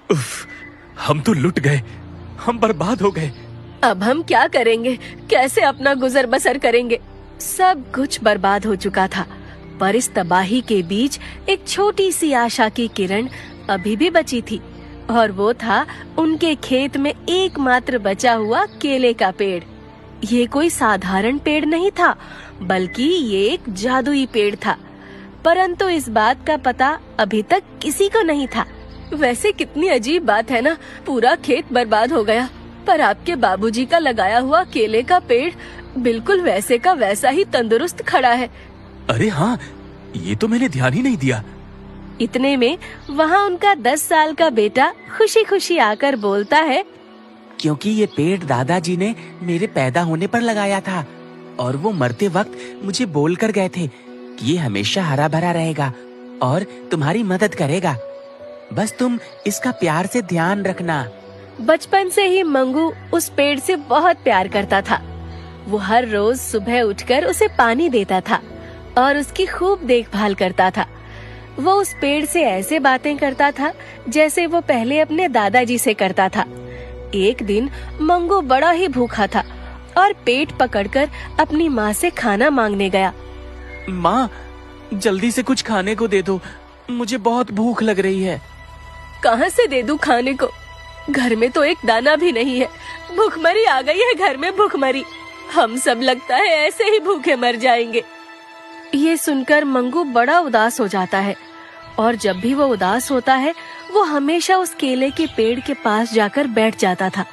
उफ, हम तो लुट गए, हम बर्बाद हो गए। अब हम क्या करेंगे, कैसे अपना गुजर बसर करेंगे? सब कुछ बर्बाद हो चुका था, पर इस तबाही के बीच एक छोटी सी आशा की किरण अभी भी बची थी, और वो था उनके खेत में एकमात्र बचा हुआ केले का पेड़। ये कोई साधारण पेड़ नहीं था, बल्कि ये एक जादुई पेड़ था। परंतु इस बात का पता अभी तक किसी को नहीं था। वैसे कितनी अजीब बात है ना, पूरा खेत बर्बाद हो गया, पर आपके बाबूजी का लगाया हुआ केले का पेड़ बिल्कुल वैसे का वैसा ही तंदुरुस्त खड़ा है। अरे हाँ, ये तो मैंने ध्यान ही नहीं दिया। इतने में वहाँ उनका 10 साल का बेटा खुशी खुशी आकर बोलता है, क्योंकि ये पेड़ दादाजी ने मेरे पैदा होने पर लगाया था, और वो मरते वक्त मुझे बोल कर गए थे कि ये हमेशा हरा भरा रहेगा और तुम्हारी मदद करेगा। बस तुम इसका प्यार से ध्यान रखना। बचपन से ही मंगू उस पेड़ से बहुत प्यार करता था। वो हर रोज सुबह उठकर उसे पानी देता था और उसकी खूब देखभाल करता था। वो उस पेड़ से ऐसे बातें करता था जैसे वो पहले अपने दादाजी से करता था। एक दिन मंगू बड़ा ही भूखा था और पेट पकड़कर अपनी माँ से खाना मांगने गया। माँ, जल्दी से कुछ खाने को दे दो, मुझे बहुत भूख लग रही है। कहाँ से दे दूं खाने को? घर में तो एक दाना भी नहीं है। भूखमरी आ गई है घर में, भूखमरी। हम सब लगता है ऐसे ही भूखे मर जाएंगे। ये सुनकर मंगू बड़ा उदास हो जाता है, और जब भी वो उदास होता है वो हमेशा उस केले के पेड़ के पास जाकर बैठ जाता था।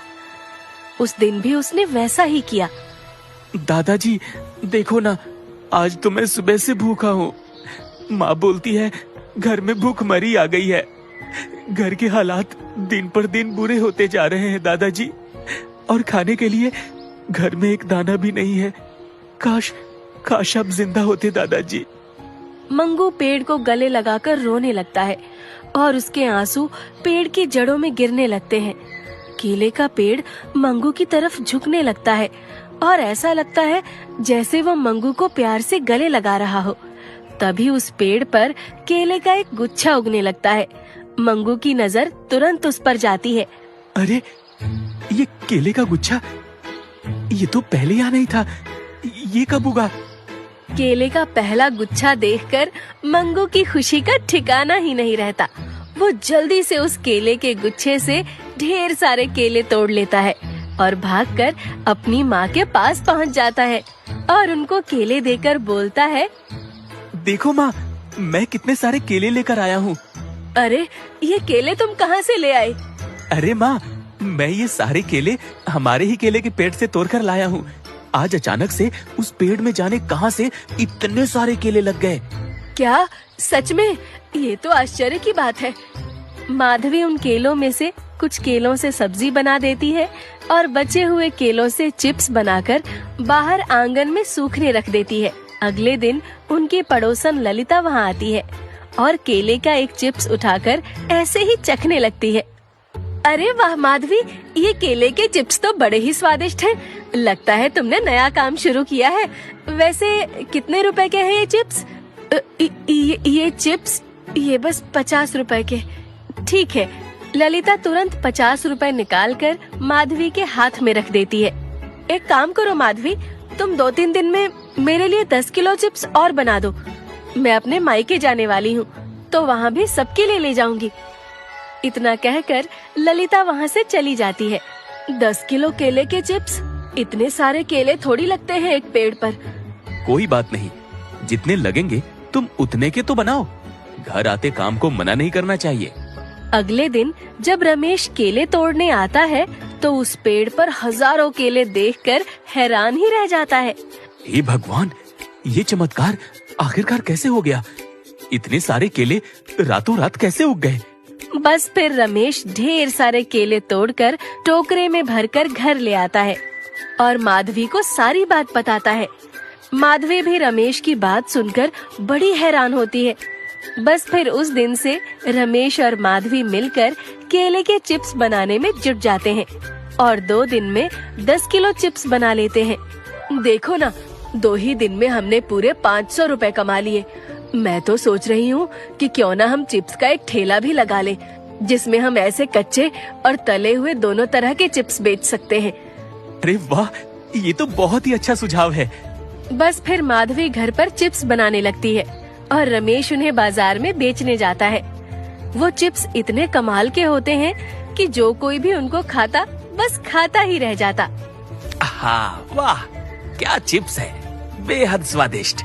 उस दिन भी उसने वैसा ही किया। दादाजी देखो ना, आज तो मैं सुबह से भूखा हूँ। माँ बोलती है घर में भूखमरी आ गई है। घर के हालात दिन पर दिन बुरे होते जा रहे हैं दादाजी, और खाने के लिए घर में एक दाना भी नहीं है। काश काश आप जिंदा होते दादाजी। मंगू पेड़ को गले लगाकर रोने लगता है और उसके आंसू पेड़ की जड़ों में गिरने लगते हैं। केले का पेड़ मंगू की तरफ झुकने लगता है और ऐसा लगता है जैसे वो मंगू को प्यार से गले लगा रहा हो। तभी उस पेड़ पर केले का एक गुच्छा उगने लगता है। मंगू की नजर तुरंत उस पर जाती है। अरे, ये केले का गुच्छा, ये तो पहले यहाँ नहीं था, ये कब उगा? केले का पहला गुच्छा देखकर मंगू की खुशी का ठिकाना ही नहीं रहता। वो जल्दी से उस केले के गुच्छे से ढेर सारे केले तोड़ लेता है और भागकर अपनी माँ के पास पहुँच जाता है और उनको केले देकर बोलता है, देखो माँ, मैं कितने सारे केले लेकर आया हूँ। अरे, ये केले तुम कहाँ से ले आए? अरे माँ, मैं ये सारे केले हमारे ही केले के पेड़ से तोड़कर लाया हूँ। आज अचानक से उस पेड़ में जाने कहां से इतने सारे केले लग गए। क्या सच में? ये तो आश्चर्य की बात है। माधवी उन केलों में से कुछ केलों से सब्जी बना देती है और बचे हुए केलों से चिप्स बनाकर बाहर आंगन में सूखने रख देती है। अगले दिन उनकी पड़ोसन ललिता वहाँ आती है और केले का एक चिप्स उठाकर ऐसे ही चखने लगती है। अरे वाह माधवी, ये केले के चिप्स तो बड़े ही स्वादिष्ट हैं। लगता है तुमने नया काम शुरू किया है। वैसे कितने रुपए के हैं ये चिप्स? ये चिप्स, ये बस 50 रुपए के। ठीक है। ललिता तुरंत 50 रुपए निकाल कर माधवी के हाथ में रख देती है। एक काम करो माधवी, तुम 2-3 दिन में मेरे लिए 10 किलो चिप्स और बना दो। मैं अपने मायके जाने वाली हूँ, तो वहाँ भी सबके लिए ले जाऊंगी। इतना कहकर ललिता वहाँ से चली जाती है। 10 किलो केले के चिप्स, इतने सारे केले थोड़ी लगते हैं एक पेड़ पर। कोई बात नहीं, जितने लगेंगे तुम उतने के तो बनाओ। घर आते काम को मना नहीं करना चाहिए। अगले दिन जब रमेश केले तोड़ने आता है तो उस पेड़ पर हजारों केले देखकर हैरान ही रह जाता है। हे भगवान, ये चमत्कार आखिरकार कैसे हो गया? इतने सारे केले रातों रात कैसे उग गए? बस फिर रमेश ढेर सारे केले तोड़कर टोकरे में भरकर घर ले आता है और माधवी को सारी बात बताता है। माधवी भी रमेश की बात सुनकर बड़ी हैरान होती है। बस फिर उस दिन से रमेश और माधवी मिलकर केले के चिप्स बनाने में जुट जाते हैं और 2 दिन में 10 किलो चिप्स बना लेते हैं। देखो ना, 2 ही दिन में हमने पूरे 500 रुपए कमा लिए। मैं तो सोच रही हूँ कि क्यों ना हम चिप्स का एक ठेला भी लगा लें। जिसमें हम ऐसे कच्चे और तले हुए दोनों तरह के चिप्स बेच सकते हैं। अरे वाह, ये तो बहुत ही अच्छा सुझाव है। बस फिर माधवी घर पर चिप्स बनाने लगती है और रमेश उन्हें बाजार में बेचने जाता है। वो चिप्स इतने कमाल के होते हैं कि जो कोई भी उनको खाता बस खाता ही रह जाता। हाँ, वाह, क्या चिप्स है, बेहद स्वादिष्ट।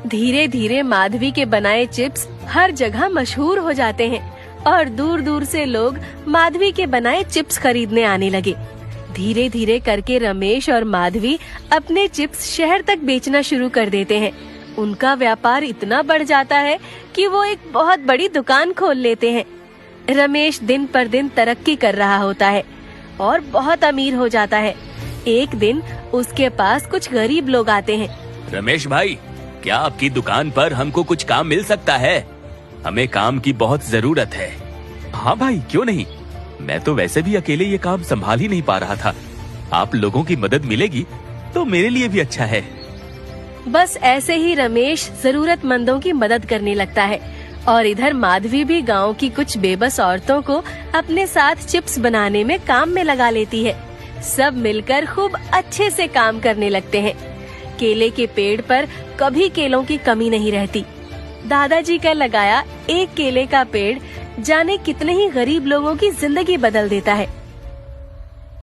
धीरे धीरे माधवी के बनाए चिप्स हर जगह मशहूर हो जाते हैं और दूर दूर से लोग माधवी के बनाए चिप्स खरीदने आने लगे। धीरे धीरे करके रमेश और माधवी अपने चिप्स शहर तक बेचना शुरू कर देते हैं। उनका व्यापार इतना बढ़ जाता है कि वो एक बहुत बड़ी दुकान खोल लेते हैं। रमेश दिन पर दिन तरक्की कर रहा होता है और बहुत अमीर हो जाता है। एक दिन उसके पास कुछ गरीब लोग आते हैं। रमेश भाई, क्या आपकी दुकान पर हमको कुछ काम मिल सकता है? हमें काम की बहुत जरूरत है। हाँ भाई, क्यों नहीं, मैं तो वैसे भी अकेले ये काम संभाल ही नहीं पा रहा था। आप लोगों की मदद मिलेगी तो मेरे लिए भी अच्छा है। बस ऐसे ही रमेश जरूरतमंदों की मदद करने लगता है और इधर माधवी भी गांव की कुछ बेबस औरतों को अपने साथ चिप्स बनाने में काम में लगा लेती है। सब मिलकर खूब अच्छे से काम करने लगते हैं। केले के पेड़ पर कभी केलों की कमी नहीं रहती। दादाजी का लगाया एक केले का पेड़ जाने कितने ही गरीब लोगों की जिंदगी बदल देता है।